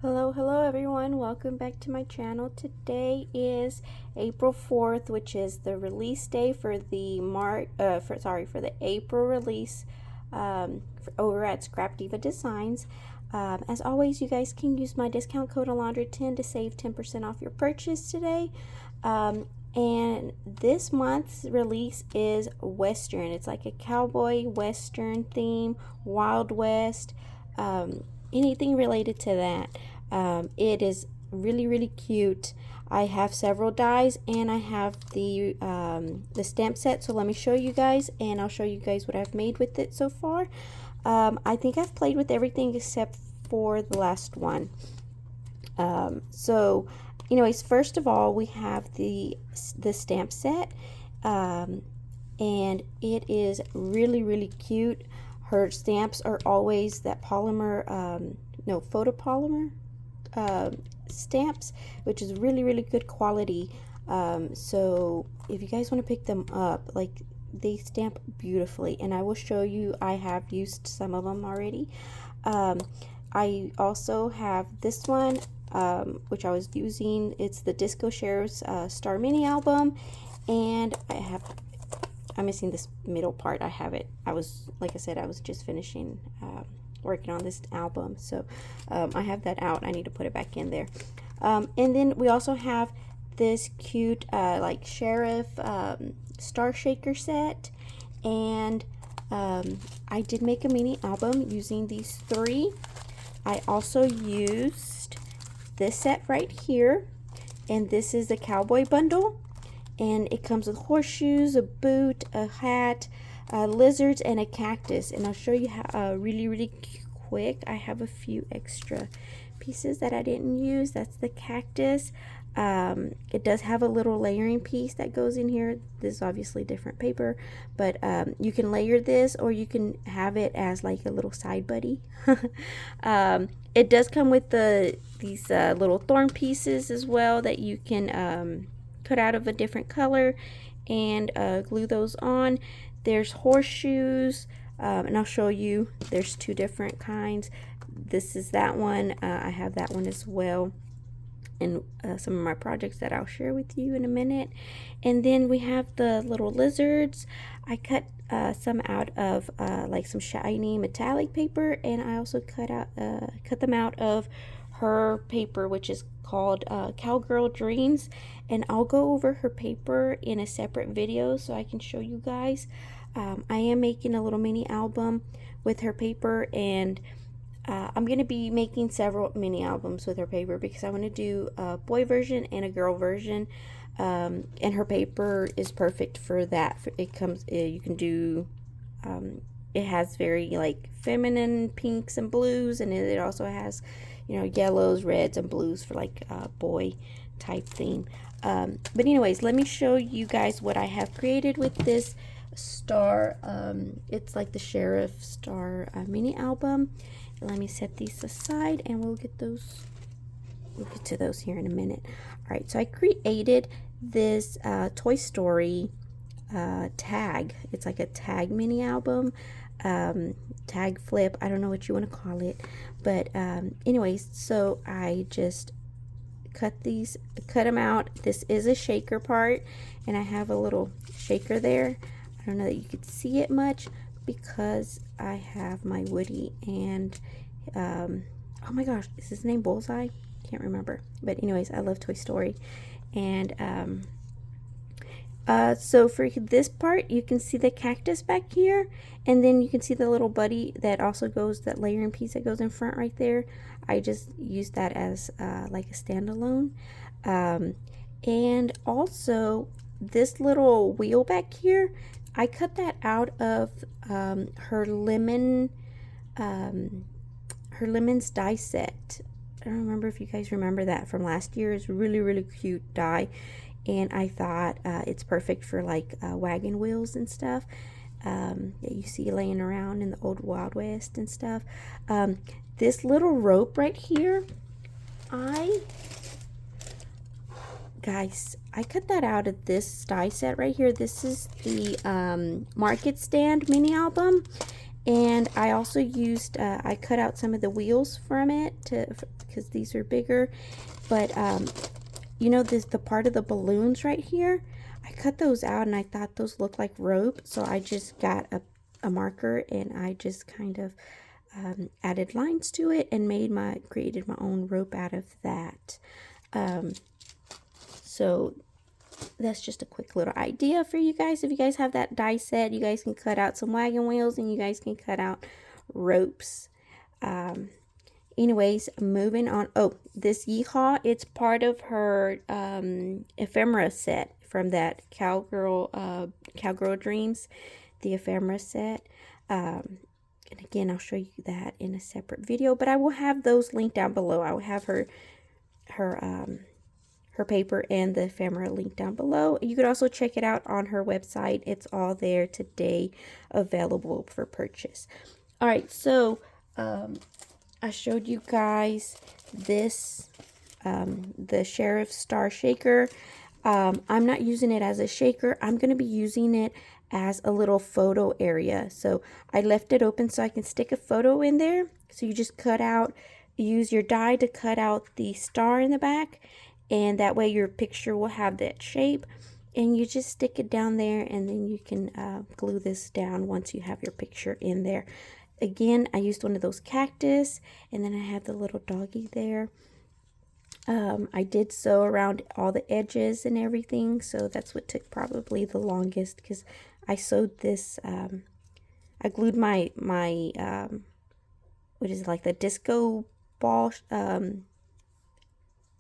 Hello everyone, welcome back to my channel. Today is April 4th, which is the release day for the for the April release over at Scrap Diva Designs. As always, you guys can use my discount code Alondra10 to save 10% off your purchase today. And this month's release is Western. It's like a cowboy Western theme, Wild West, anything related to that. It is really cute. I have several dies and I have the stamp set, so let me show you guys and I'll show you guys what I've made with it so far. I think I've played with everything except for the last one. So anyways, first of all, we have the stamp set, and it is really cute. Her stamps are always that polymer, photopolymer stamps, which is really good quality. So if you guys want to pick them up, like, they stamp beautifully, and I will show you. I have used some of them already. I also have this one, which I was using. It's the Disco Sheriff's Star Mini album, and I'm missing this middle part. Like I said, I was just finishing working on this album, so I have that out. I need to put it back in there. And then we also have this cute like sheriff star shaker set, and I did make a mini album using these three. I also used this set right here, and this is the cowboy bundle, and it comes with horseshoes, a boot, a hat, lizards, and a cactus. And I'll show you how really quick. I have a few extra pieces that I didn't use. That's the cactus. It does have a little layering piece that goes in here. This is obviously different paper, but you can layer this, or you can have it as like a little side buddy. It does come with these little thorn pieces as well that you can cut out of a different color and glue those on. There's horseshoes, and I'll show you. There's two different kinds. This is that one. I have that one as well, and some of my projects that I'll share with you in a minute. And then we have the little lizards. I cut some out of like some shiny metallic paper, and I also cut them out of her paper, which is called Cowgirl Dreams, and I'll go over her paper in a separate video so I can show you guys. I am making a little mini album with her paper, and I'm going to be making several mini albums with her paper because I want to do a boy version and a girl version, and her paper is perfect for that. You can do, it has very like feminine pinks and blues, and it also has, yellows, reds, and blues for like a boy type theme. But anyways, let me show you guys what I have created with this star. It's like the Sheriff Star mini album. Let me set these aside, and we'll get to those here in a minute. All right, so I created this Toy Story tag. It's like a tag mini album, tag flip. I don't know what you want to call it, but anyways, so I just cut them out. This is a shaker part, and I have a little shaker there. I don't know that you could see it much because I have my Woody and oh my gosh, is his name Bullseye? Can't remember, but anyways, I love Toy Story. And so for this part, you can see the cactus back here, and then you can see the little buddy that also goes, that layering piece that goes in front right there. I just used that as like a standalone. And also this little wheel back here, I cut that out of her Lemon's die set. I don't remember if you guys remember that from last year. It's really cute die, and I thought it's perfect for like wagon wheels and stuff that you see laying around in the old Wild West and stuff. This little rope right here, guys, I cut that out of this die set right here. This is the Market Stand mini album, And I also used, I cut out some of the wheels from it because these are bigger. But you know, the part of the balloons right here, I cut those out and I thought those looked like rope. So I just got a marker and I just kind of added lines to it and created my own rope out of that. So that's just a quick little idea for you guys. If you guys have that die set, you guys can cut out some wagon wheels and you guys can cut out ropes. Anyways, moving on. Oh, this Yeehaw, it's part of her ephemera set from that Cowgirl Dreams, the ephemera set. And again, I'll show you that in a separate video, but I will have those linked down below. I will have her paper and the ephemera linked down below. You could also check it out on her website. It's all there today, available for purchase. All right, so I showed you guys this, the Sheriff Star Shaker. I'm not using it as a shaker. I'm going to be using it as a little photo area. So I left it open so I can stick a photo in there. So you just use your die to cut out the star in the back. And that way your picture will have that shape. And you just stick it down there and then you can glue this down once you have your picture in there. Again, I used one of those cactus, and then I have the little doggy there. I did sew around all the edges and everything, so that's what took probably the longest because I sewed this. I glued my what is it, like the disco ball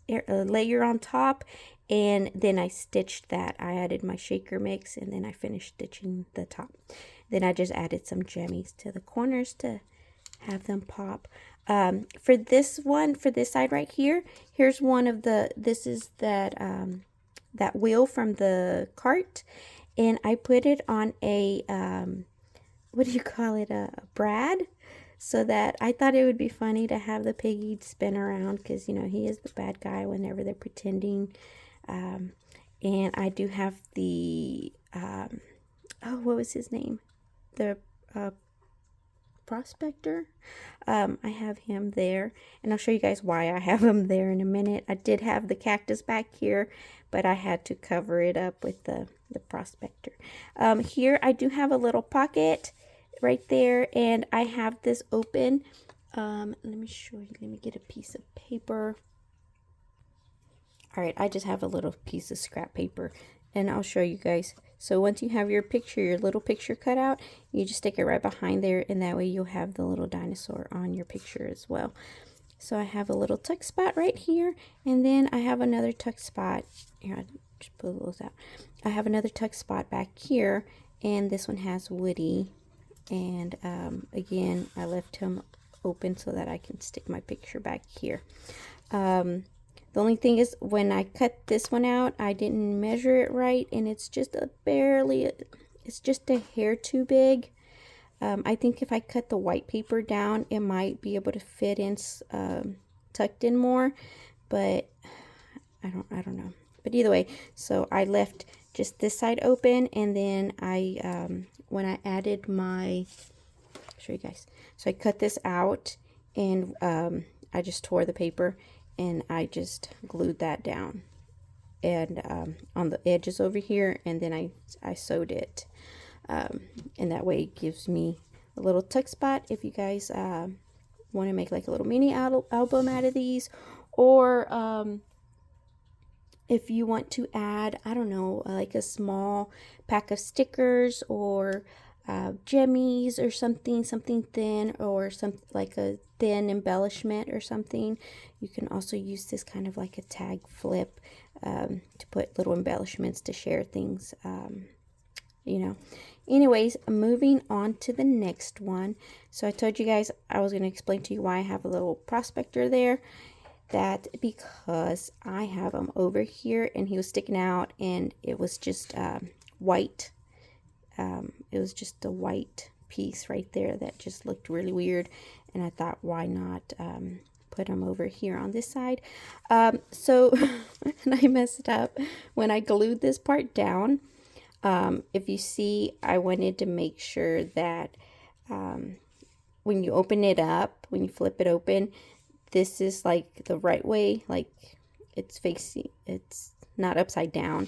layer on top, and then I stitched that. I added my shaker mix, and then I finished stitching the top. Then I just added some jemmies to the corners to have them pop. For this one, for this side right here, here's one of this is that wheel from the cart, and I put it on a, what do you call it, a brad, so that I thought it would be funny to have the piggy spin around because, you know, he is the bad guy whenever they're pretending. And I do have the, oh, what was his name? The prospector. I have him there, and I'll show you guys why I have him there in a minute. I did have the cactus back here, but I had to cover it up with the prospector. Here I do have a little pocket right there, and I have this open. Let me show you. Let me get a piece of paper. All right, I just have a little piece of scrap paper, and I'll show you guys. So once you have your picture, your little picture cut out, you just stick it right behind there, and that way you'll have the little dinosaur on your picture as well. So I have a little tuck spot right here, and then I have another tuck spot. Here, I'll just pull those out. I have another tuck spot back here, and this one has Woody. And again, I left him open so that I can stick my picture back here. The only thing is, when I cut this one out, I didn't measure it right, and it's just it's just a hair too big. I think if I cut the white paper down, it might be able to fit in, tucked in more, but I don't know. But either way, so I left just this side open, and then when I added my, I'll show you guys. So I cut this out, and I just tore the paper, and I just glued that down, and on the edges over here, and then I sewed it, and that way it gives me a little tuck spot if you guys want to make like a little mini album out of these, or if you want to add, I don't know, like a small pack of stickers or jemmies or something thin, or like a thin embellishment or something. You can also use this kind of like a tag flip to put little embellishments to share things, you know. Anyways, moving on to the next one. So I told you guys I was going to explain to you why I have a little prospector there. That because I have him over here, and he was sticking out, and it was just white. It was just a white piece right there that just looked really weird, and I thought, why not put him over here on this side? So and I messed up when I glued this part down. If you see, I wanted to make sure that when you open it up, when you flip it open, this is like the right way, like it's facing, it's not upside down.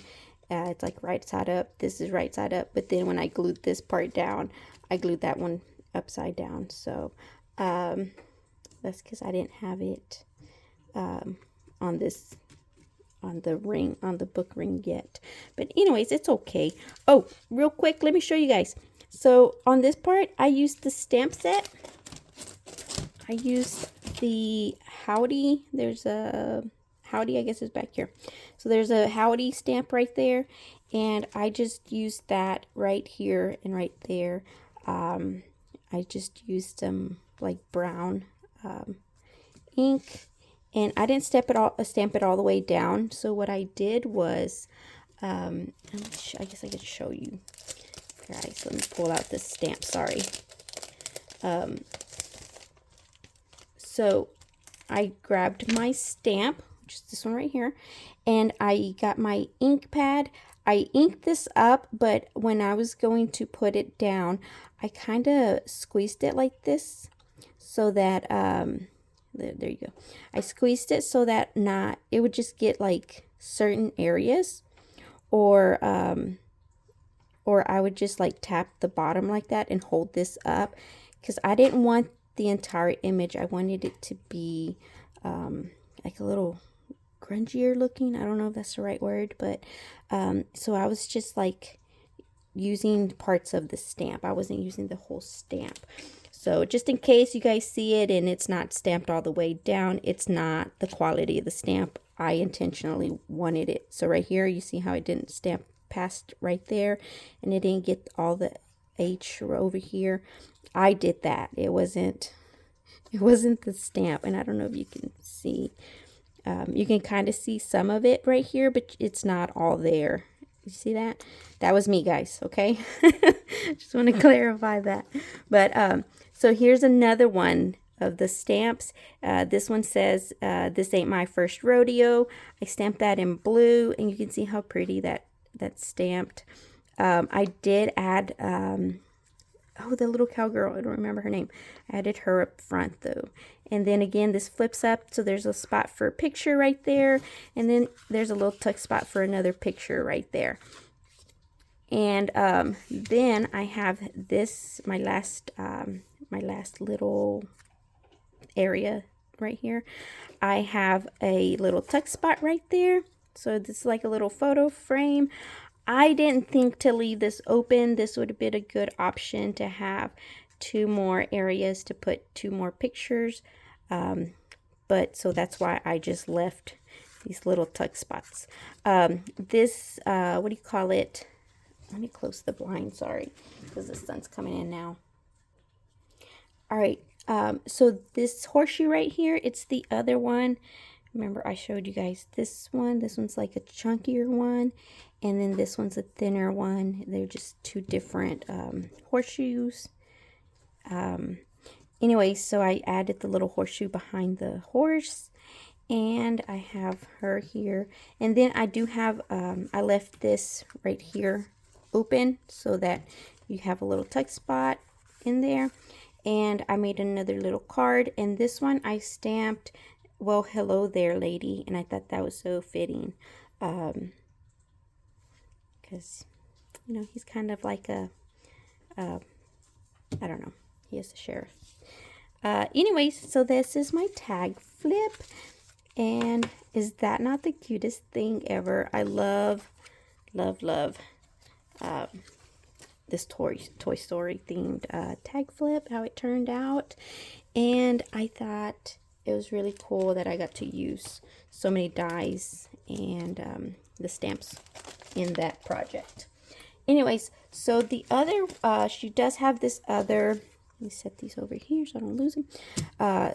It's like right side up. This is right side up. But then when I glued this part down, I glued that one upside down. So that's because I didn't have it on this, on the ring, on the book ring yet. But anyways, it's okay. Oh, real quick, let me show you guys. So on this part, I used the stamp set. I used the Howdy. There's a Howdy, I guess, is back here. So there's a Howdy stamp right there, and I just used that right here and right there. I just used some like brown ink, and I didn't stamp it all the way down. So what I did was, I guess I could show you guys. Let me pull out this stamp. Sorry. So I grabbed my stamp, which is this one right here, and I got my ink pad. I inked this up, but when I was going to put it down, I kind of squeezed it like this so that, there you go. I squeezed it so that it would just get like certain areas, or I would just like tap the bottom like that and hold this up, because I didn't want the entire image. I wanted it to be like a little grungier looking. I don't know if that's the right word, but so I was just like using parts of the stamp. I wasn't using the whole stamp. So just in case you guys see it and it's not stamped all the way down, it's not the quality of the stamp. I intentionally wanted it. So right here, you see how it didn't stamp past right there, and it didn't get all the H over here. I did that. It wasn't the stamp, and I don't know if you can see. You can kind of see some of it right here, but it's not all there. You see that? That was me, guys. Okay. Just want to clarify that. But so here's another one of the stamps. This one says, "This ain't my first rodeo." I stamped that in blue, and you can see how pretty that's stamped. I did add the little cowgirl, I don't remember her name. I added her up front though. And then again, this flips up, so there's a spot for a picture right there, and then there's a little tuck spot for another picture right there. And then I have this, my last little area right here. I have a little tuck spot right there. So this is like a little photo frame. I didn't think to leave this open. This would have been a good option to have 2 more areas to put 2 more pictures. But so that's why I just left these little tuck spots. This, what do you call it? Let me close the blind, sorry, because the sun's coming in now. All right, so this horseshoe right here, it's the other one. Remember, I showed you guys this one. This one's like a chunkier one, and then this one's a thinner one. They're just 2 different horseshoes. Anyway, so I added the little horseshoe behind the horse, and I have her here. And then I do have, I left this right here open so that you have a little tuck spot in there. And I made another little card, and this one I stamped, "Well, hello there, lady," and I thought that was so fitting, because, you know, he's kind of like I don't know, he is the sheriff. Anyways, so this is my tag flip, and is that not the cutest thing ever? I love this Toy Story themed tag flip, how it turned out. And I thought it was really cool that I got to use so many dies and the stamps in that project. Anyways, so the other, she does have this other, let me set these over here so I don't lose them.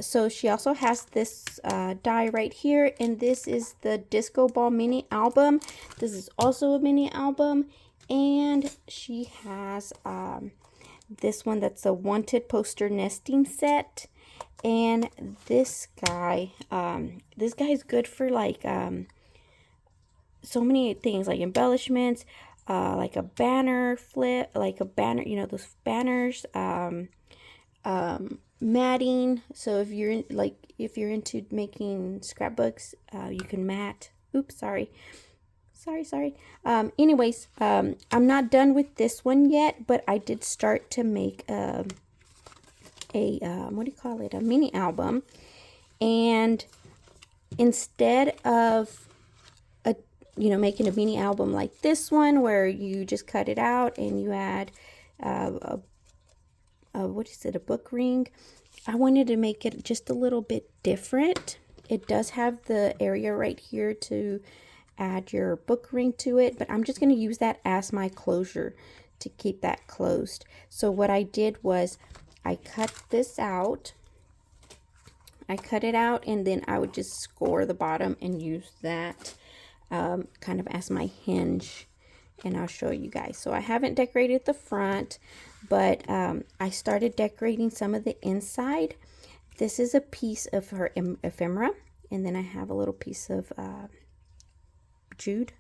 So she also has this die right here, and this is the Disco Ball mini album. This is also a mini album, and she has this one that's a wanted poster nesting set. And this guy is good for like so many things, like embellishments, like a banner flip, like a banner, you know, those banners, matting. So if you're if you're into making scrapbooks, you can mat. Oops, sorry. Anyways, I'm not done with this one yet, but I did start to make a what do you call it? A mini album. And instead of making a mini album like this one where you just cut it out and you add what is it, a book ring, I wanted to make it just a little bit different. It does have the area right here to add your book ring to it, but I'm just going to use that as my closure to keep that closed. So what I did was I cut this out. I cut it out, and then I would just score the bottom and use that kind of as my hinge, and I'll show you guys. So I haven't decorated the front, but I started decorating some of the inside. This is a piece of her ephemera, and then I have a little piece of jute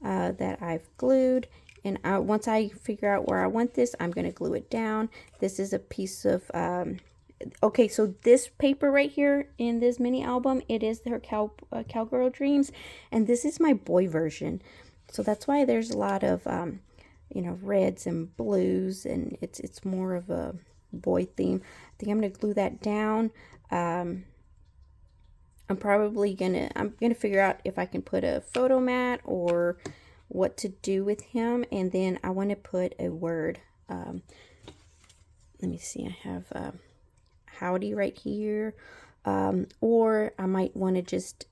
that I've glued. And once I figure out where I want this, I'm going to glue it down. This is a piece of okay, so this paper right here in this mini album, it is her Cowgirl Dreams, and this is my boy version. So that's why there's a lot of reds and blues, and it's more of a boy theme. I think I'm gonna glue that down. I'm gonna figure out if I can put a photo mat or what to do with him, and then I want to put a word. Let me see, I have howdy right here, or I might want to just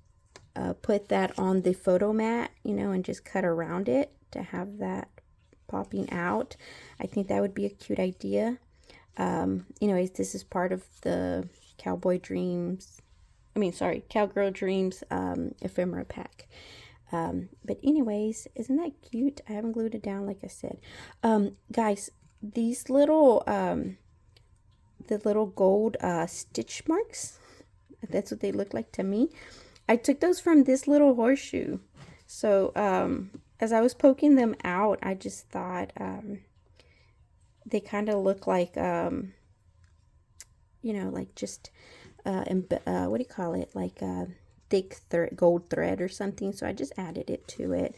put that on the photo mat, and just cut around it to have that popping out. I think that would be a cute idea. Anyways, this is part of the Cowgirl Dreams ephemera pack. But anyways, isn't that cute? I haven't glued it down, like I said. Guys, these little the little gold stitch marks, that's what they look like to me. I took those from this little horseshoe. So as I was poking them out, I just thought they kind of look like like just what do you call it, like thick gold thread or something. So I just added it to it,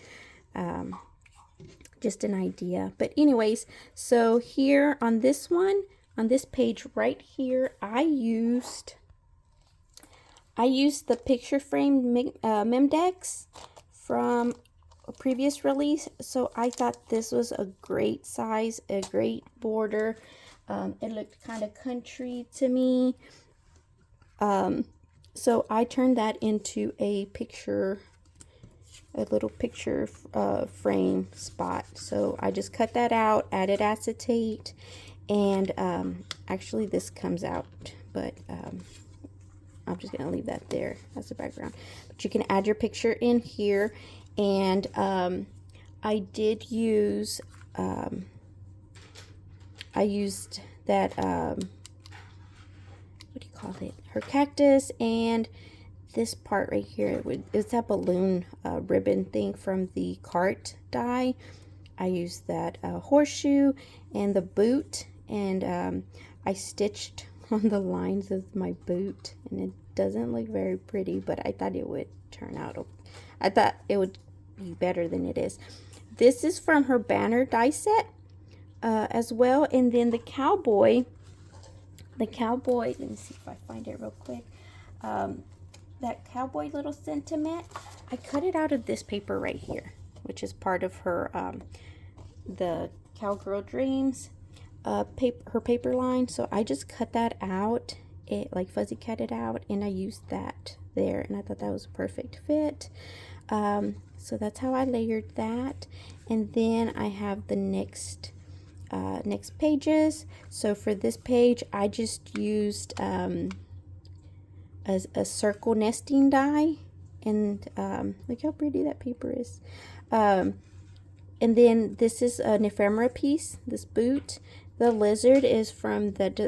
just an idea. But anyways, so here on this one, on this page right here, I used the picture frame Memdex from a previous release. So I thought this was a great size, a great border. It looked kind of country to me. So I turned that into a little picture frame spot. So I just cut that out, added acetate, and actually this comes out, but I'm just gonna leave that there as a background. But you can add your picture in here, and I did use I used that what do you call it, her cactus, and this part right here, it's that balloon ribbon thing from the cart die. I used that horseshoe and the boot, and I stitched on the lines of my boot, and it doesn't look very pretty, but I thought it would turn out, I thought it would be better than it is. This is from her banner die set as well. And then the cowboy, let me see if I find it real quick. That cowboy little sentiment, I cut it out of this paper right here, which is part of her the Cowgirl Dreams her paper line. So I just cut that out, like fuzzy cut it out, and I used that there, and I thought that was a perfect fit. So that's how I layered that. And then I have the next pages. So for this page, I just used a circle nesting die, and look how pretty that paper is. And then this is an ephemera piece, this boot. The lizard is from the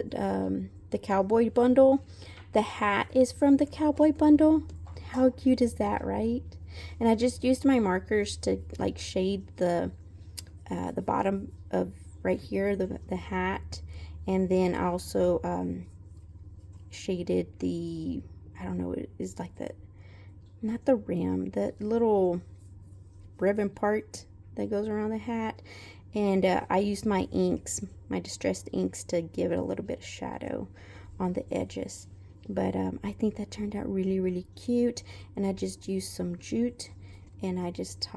cowboy bundle. The hat is from the cowboy bundle. How cute is that, right? And I just used my markers to like shade the bottom of right here, the hat, And then I also shaded the, I don't know, it is like the, not the rim, the little ribbon part that goes around the hat. And I used my inks, my distressed inks, to give it a little bit of shadow on the edges. But I think that turned out really cute. And I just used some jute and I just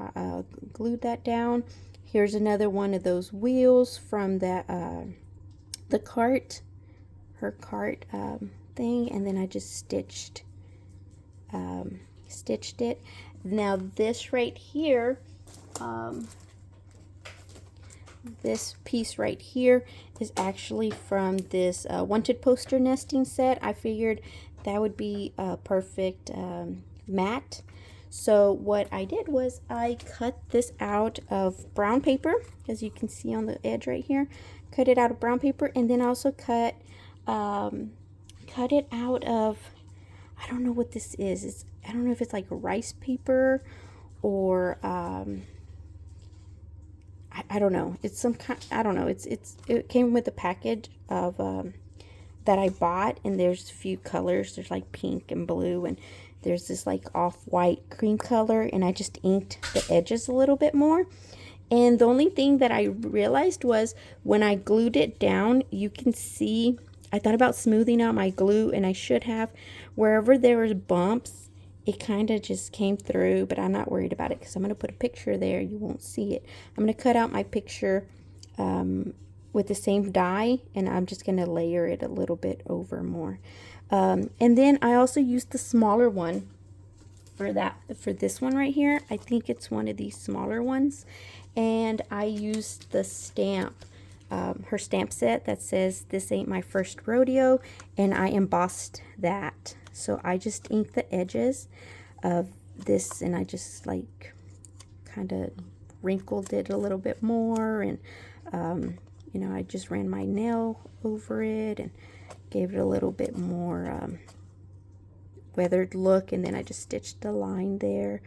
glued that down. Here's another one of those wheels from that the cart, her cart thing, and then I just stitched it. Now this right here, this piece right here is actually from this wanted poster nesting set. I figured that would be a perfect mat. So what I did was I cut this out of brown paper, as you can see on the edge right here. Cut it out of brown paper, and then also cut it out of, I don't know what this is. I don't know if it's like rice paper or I don't know. It's some kind, I don't know. It came with a package of that I bought, and there's a few colors. There's like pink and blue, and there's this like off-white cream color, and I just inked the edges a little bit more. And the only thing that I realized was when I glued it down, you can see, I thought about smoothing out my glue, and I should have. Wherever there was bumps, it kind of just came through, but I'm not worried about it because I'm going to put a picture there. You won't see it. I'm going to cut out my picture with the same dye, and I'm just going to layer it a little bit over more. And then I also used the smaller one for this one right here. I think it's one of these smaller ones. And I used the stamp, her stamp set that says "This ain't my first rodeo," and I embossed that. So I just inked the edges of this, and I just like kind of wrinkled it a little bit more, and you know, I just ran my nail over it and gave it a little bit more weathered look, and then I just stitched the line there.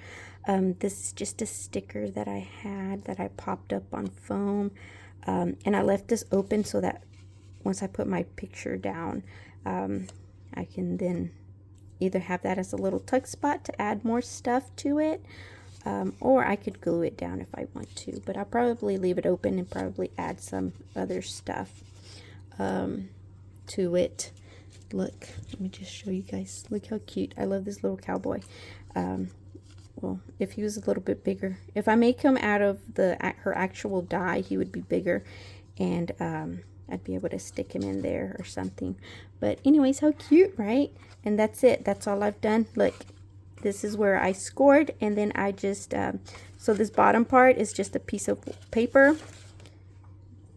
This is just a sticker that I had that I popped up on foam, and I left this open so that once I put my picture down, I can then either have that as a little tuck spot to add more stuff to it, or I could glue it down if I want to, but I'll probably leave it open and probably add some other stuff to it. Look, let me just show you guys. Look how cute. I love this little cowboy. Well, if he was a little bit bigger, if I make him out of her actual dye, he would be bigger, and I'd be able to stick him in there or something. But anyways, how cute, right? And that's it. That's all I've done. Look, this is where I scored, and then I just so this bottom part is just a piece of paper,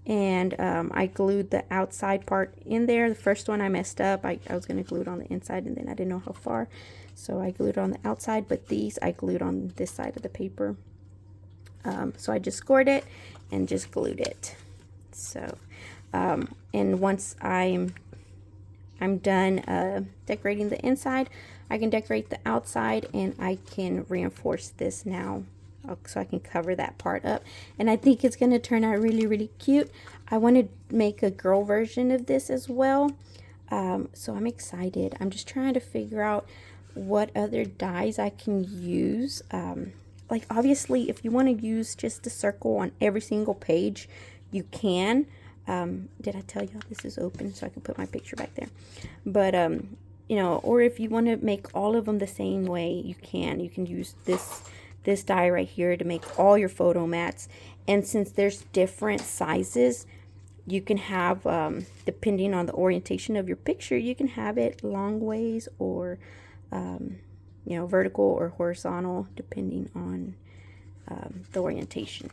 and I glued the outside part in there. The first one I messed up. I was going to glue it on the inside, and then I didn't know how far, so I glued it on the outside, but these I glued on this side of the paper. So I just scored it and just glued it. So and once I'm done decorating the inside, I can decorate the outside, and I can reinforce this now so I can cover that part up, and I think it's going to turn out really cute. I want to make a girl version of this as well, so I'm excited. I'm just trying to figure out what other dyes I can use. Like obviously if you want to use just a circle on every single page, you can. Did I tell y'all this is open so I can put my picture back there? But you know, or if you want to make all of them the same way, you can use this die right here to make all your photo mats. And since there's different sizes, you can have depending on the orientation of your picture, you can have it long ways or you know, vertical or horizontal, depending on the orientation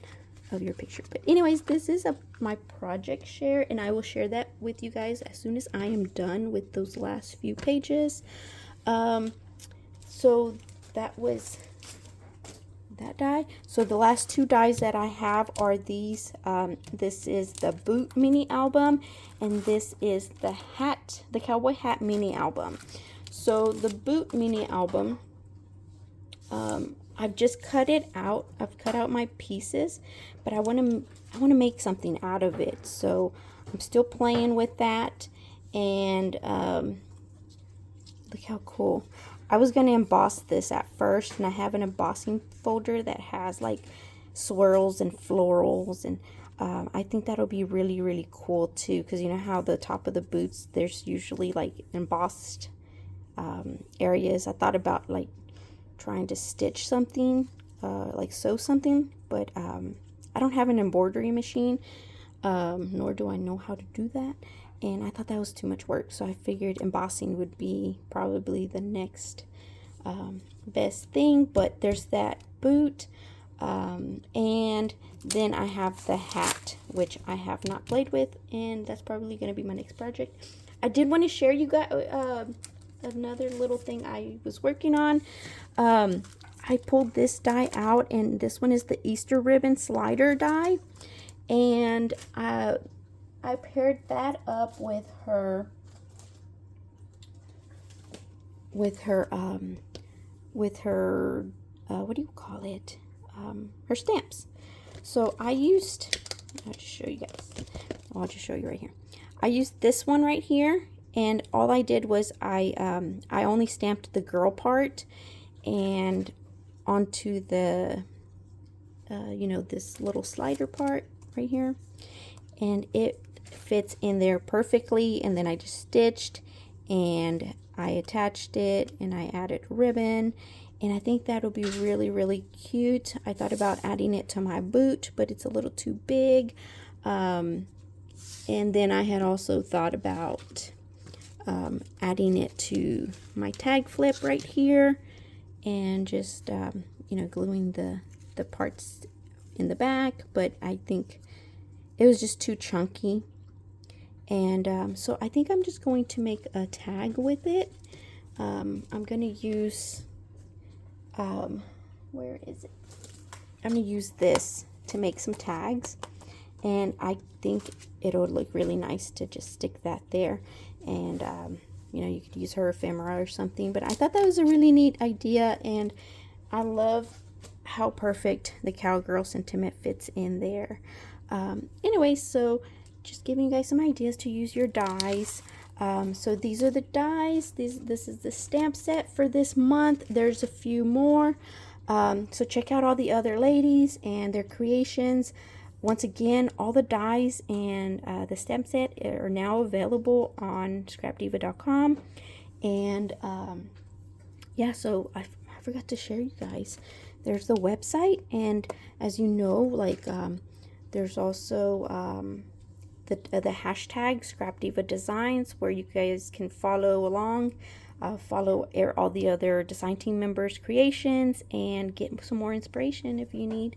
of your picture. But anyways, this is my project share, and I will share that with you guys as soon as I am done with those last few pages. So that was that die. So the last two dies that I have are these. This is the boot mini album, and this is the hat, the cowboy hat mini album. So the boot mini album, I've just cut it out. I've cut out my pieces, but I want to make something out of it. So I'm still playing with that. And look how cool. I was going to emboss this at first, and I have an embossing folder that has like swirls and florals, and I think that'll be really, really cool too, because you know how the top of the boots, there's usually like embossed areas. I thought about like trying to stitch something, like sew something, but I don't have an embroidery machine, nor do I know how to do that, and I thought that was too much work, so I figured embossing would be probably the next best thing. But there's that boot, and then I have the hat, which I have not played with, and that's probably going to be my next project. I did want to share you guys another little thing I was working on. I pulled this die out, and this one is the Easter ribbon slider die, and I paired that up with her what do you call it, her stamps. So I used, I'll just show you guys, I'll just show you right here. I used this one right here, and all I did was I only stamped the girl part and onto the you know, this little slider part right here, and it fits in there perfectly. And then I just stitched and I attached it, and I added ribbon, and I think that'll be really, really cute. I thought about adding it to my boot, but it's a little too big. And then I had also thought about adding it to my tag flip right here, and just you know, gluing the parts in the back, but I think it was just too chunky. And so I think I'm just going to make a tag with it. I'm going to use, where is it? I'm going to use this to make some tags. And I think it'll look really nice to just stick that there. And, you know, you could use her ephemera or something. But I thought that was a really neat idea. And I love how perfect the Cowgirl sentiment fits in there. Anyway, so just giving you guys some ideas to use your dies. So these are the dies. This is the stamp set for this month. There's a few more. So check out all the other ladies and their creations. Once again, all the dies and the stamp set are now available on scrapdiva.com. And yeah, so I forgot to share you guys. There's the website, and as you know, like there's also the hashtag scrapdiva designs, where you guys can follow along, follow all the other design team members' creations, and get some more inspiration if you need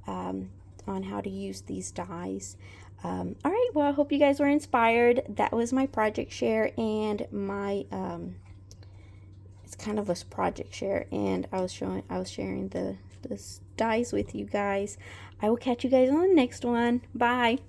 on how to use these dies. All right, well, I hope you guys were inspired. That was my project share, and my it's kind of a project share, and I was sharing the dies with you guys. I will catch you guys on the next one. Bye.